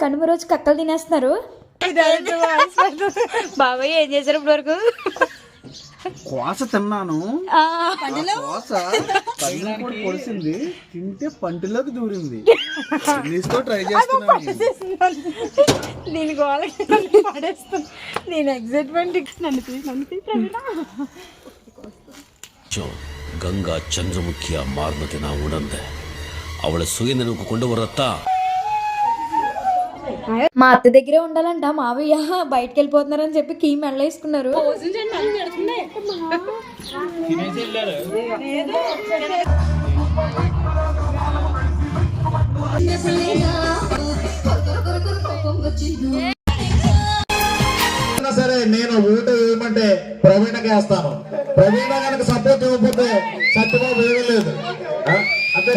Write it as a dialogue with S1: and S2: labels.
S1: కనుమ రోజు కక్కలు తినేస్తున్నారు. బాబాయ్ ఏం చేశారు ఇప్పుడు వరకు?
S2: కోస తిన్నాను. కోస పొడిసింది, తింటే పంటిలోకి దూరింది. ట్రై చేస్తున్నాను.
S1: దీని గోళకి పడేస్తాను. నేను ఎగ్జైట్మెంట్ నన్ను
S3: ಗಂಗಾ ಚಂದ್ರಮುಖಿಯ ಮಾರ್ಮತಿನ ಉಣಂದೆ ಅವಳ ಸುಗಿಂದನకు ಕೊಂಡು ಬರುತ್ತಾ.
S1: మా అత్త దగ్గరే ఉండాలంట. మావయ్య బయటకు వెళ్ళిపోతున్నారని చెప్పి కీ మెడలో వేసుకున్నారు.
S4: సరే నేను ఓటు వేయమంటే ప్రవీణకి వేస్తాను. ప్రవీణ కనుక సపోర్ట్ ఇవ్వకపోతే సత్యబాబు వేయలేదు. అంతే